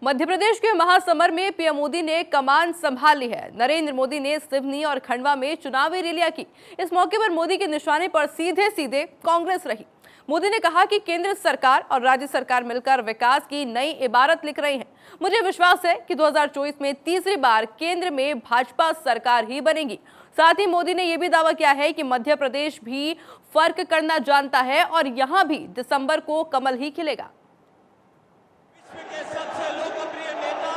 मध्य प्रदेश के महासमर में पीएम मोदी ने कमान संभाल ली है। नरेंद्र मोदी ने सिवनी और खंडवा में चुनावी रैलियां की। इस मौके पर मोदी के निशाने पर सीधे सीधे कांग्रेस रही। मोदी ने कहा कि केंद्र सरकार और राज्य सरकार मिलकर विकास की नई इबारत लिख रही है। मुझे विश्वास है कि 2024 में तीसरी बार केंद्र में भाजपा सरकार ही बनेगी। साथ ही मोदी ने यह भी दावा किया है कि मध्य प्रदेश भी फर्क करना जानता है और यहां भी दिसंबर को कमल ही खिलेगा। विश्व के सबसे लोकप्रिय नेता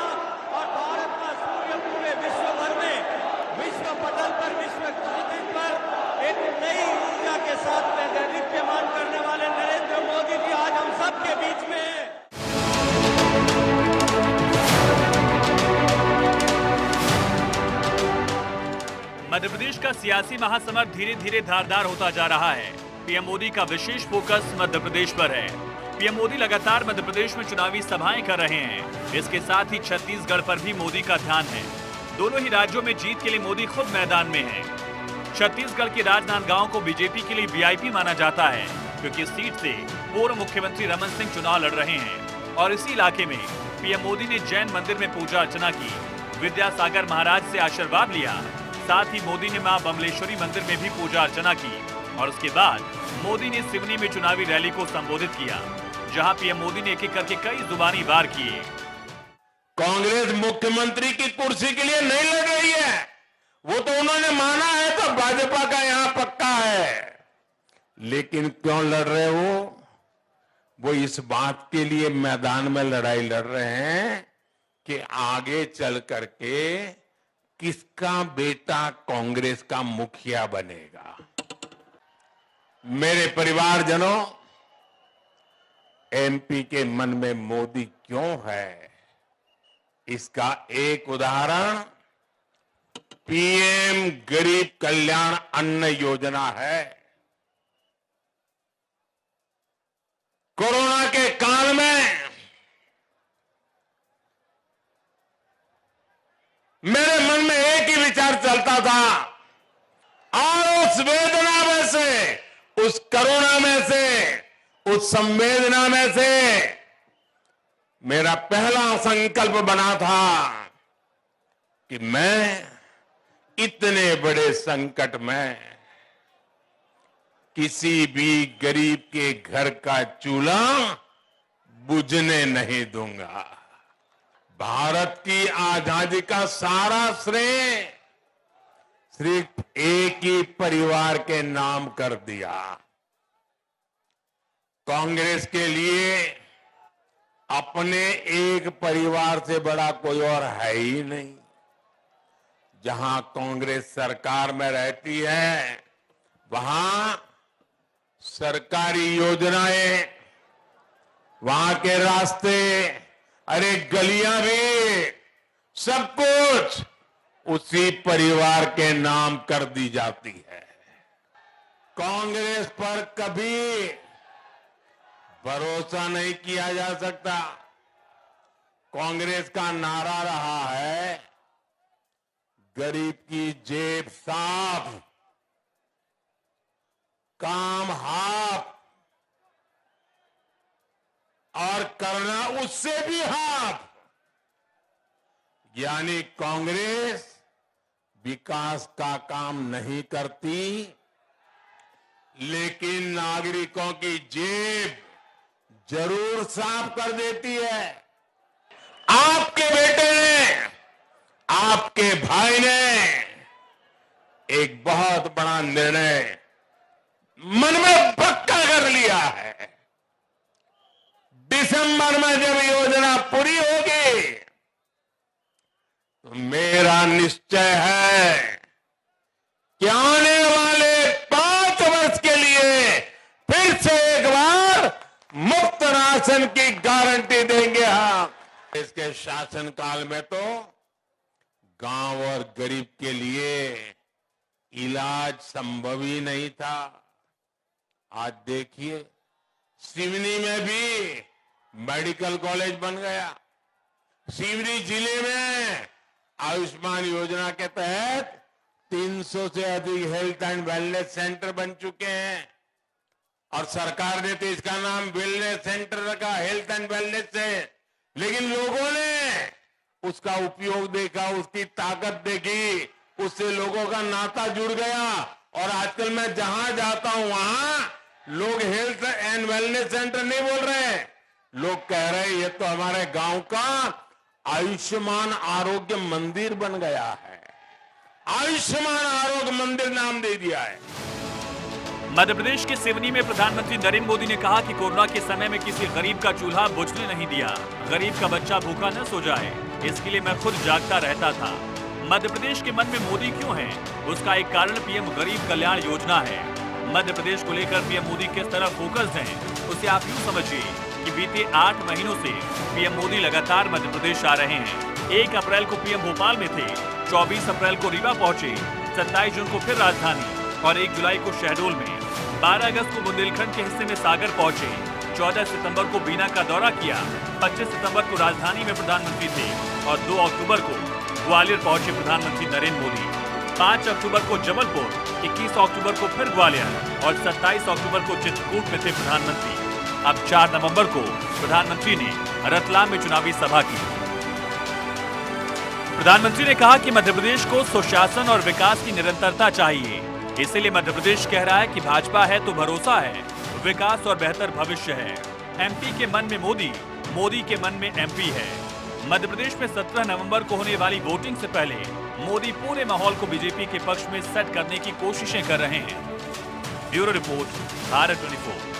और भारत का सूर्य पूरे विश्व भर में विश्व पटल पर, विश्व पटल पर एक नई ऊर्जा के साथ दीप्यमान करने वाले नरेंद्र मोदी जी आज हम सबके बीच में हैं। मध्य प्रदेश का सियासी महासमर धीरे धीरे धारदार होता जा रहा है। पीएम मोदी का विशेष फोकस मध्य प्रदेश पर है। पीएम मोदी लगातार मध्य प्रदेश में चुनावी सभाएं कर रहे हैं। इसके साथ ही छत्तीसगढ़ पर भी मोदी का ध्यान है। दोनों ही राज्यों में जीत के लिए मोदी खुद मैदान में हैं। छत्तीसगढ़ के राजनांदगांव को बीजेपी के लिए वीआईपी माना जाता है, क्योंकि इस सीट से पूर्व मुख्यमंत्री रमन सिंह चुनाव लड़ रहे हैं। और इसी इलाके में पीएम मोदी ने जैन मंदिर में पूजा अर्चना की, विद्यासागर महाराज से आशीर्वाद लिया। साथ ही मोदी ने मां बमलेश्वरी मंदिर में भी पूजा अर्चना की और उसके बाद मोदी ने सिवनी में चुनावी रैली को संबोधित किया, जहां पीएम मोदी ने एक एक करके कई जुबानी वार किए। कांग्रेस मुख्यमंत्री की कुर्सी के लिए नहीं लड़ रही है, वो तो उन्होंने माना है तो भाजपा का यहां पक्का है। लेकिन क्यों लड़ रहे हो? वो इस बात के लिए मैदान में लड़ाई लड़ रहे हैं कि आगे चल करके किसका बेटा कांग्रेस का मुखिया बनेगा। मेरे परिवारजनों, एमपी के मन में मोदी क्यों है, इसका एक उदाहरण पीएम गरीब कल्याण अन्न योजना है। कोरोना के काल में मेरे मन में एक ही विचार चलता था और उस वेदना में से, उस करुणा में से, उस संवेदना में से मेरा पहला संकल्प बना था कि मैं इतने बड़े संकट में किसी भी गरीब के घर का चूल्हा बुझने नहीं दूंगा। भारत की आजादी का सारा श्रेय सिर्फ एक ही परिवार के नाम कर दिया। कांग्रेस के लिए अपने एक परिवार से बड़ा कोई और है ही नहीं। जहां कांग्रेस सरकार में रहती है, वहां सरकारी योजनाएं, वहां के रास्ते, अरे गलियां भी, सब कुछ उसी परिवार के नाम कर दी जाती है। कांग्रेस पर कभी भरोसा नहीं किया जा सकता। कांग्रेस का नारा रहा है, गरीब की जेब साफ, काम हाफ और करना उससे भी हाफ। यानी कांग्रेस विकास का काम नहीं करती, लेकिन नागरिकों की जेब जरूर साफ कर देती है। आपके बेटे ने, आपके भाई ने एक बहुत बड़ा निर्णय मन में पक्का कर लिया है। दिसंबर में जब योजना पूरी होगी तो मेरा निश्चय है कि आने वाले 5 वर्ष के लिए फिर से एक बार मुफ्त राशन की गारंटी देंगे हम। इसके शासनकाल में तो गांव और गरीब के लिए इलाज संभव ही नहीं था। आज देखिए, सिवनी में भी मेडिकल कॉलेज बन गया। सिवनी जिले में आयुष्मान योजना के तहत 300 से अधिक हेल्थ एंड वेलनेस सेंटर बन चुके हैं और सरकार ने तो इसका नाम वेलनेस सेंटर रखा, हेल्थ एंड वेलनेस से, लेकिन लोगों ने उसका उपयोग देखा, उसकी ताकत देखी, उससे लोगों का नाता जुड़ गया। और आजकल मैं जहां जाता हूं वहां लोग हेल्थ एंड वेलनेस सेंटर नहीं बोल रहे हैं, लोग कह रहे हैं ये तो हमारे गांव का आयुष्मान आरोग्य मंदिर बन गया है। आयुष्मान आरोग्य मंदिर नाम दे दिया है। मध्य प्रदेश के सिवनी में प्रधानमंत्री नरेंद्र मोदी ने कहा कि कोरोना के समय में किसी गरीब का चूल्हा बुझने नहीं दिया, गरीब का बच्चा भूखा न सो जाए, इसके लिए मैं खुद जागता रहता था। मध्य प्रदेश के मन में मोदी क्यों है, उसका एक कारण पीएम गरीब कल्याण योजना है। मध्य प्रदेश को लेकर पीएम मोदी किस तरह फोकस्ड हैं, उसे आप यूं समझिए कि बीते 8 महीनों से पीएम मोदी लगातार मध्य प्रदेश आ रहे हैं। 1 अप्रैल को पीएम भोपाल में थे, 24 अप्रैल को रीवा पहुंचे, 27 जून को फिर राजधानी और 1 जुलाई को शहडोल में, 12 अगस्त को बुंदेलखंड के हिस्से में सागर पहुंचे, 14 सितंबर को बीना का दौरा किया, 25 सितंबर को राजधानी में प्रधानमंत्री थे और 2 अक्टूबर को ग्वालियर पहुंचे प्रधानमंत्री नरेंद्र मोदी। 5 अक्टूबर को जबलपुर, 21 अक्टूबर को फिर ग्वालियर और 27 अक्टूबर को चित्रकूट में थे प्रधानमंत्री। अब 4 नवंबर को प्रधानमंत्री ने रतलाम में चुनावी सभा की। प्रधानमंत्री ने कहा कि मध्य प्रदेश को सुशासन और विकास की निरंतरता चाहिए, इसलिए मध्य प्रदेश कह रहा है कि भाजपा है तो भरोसा है, विकास और बेहतर भविष्य है। एमपी के मन में मोदी, मोदी के मन में एमपी है। मध्य प्रदेश में 17 नवंबर को होने वाली वोटिंग से पहले मोदी पूरे माहौल को बीजेपी के पक्ष में सेट करने की कोशिशें कर रहे हैं। Bureau report, Bharat 24।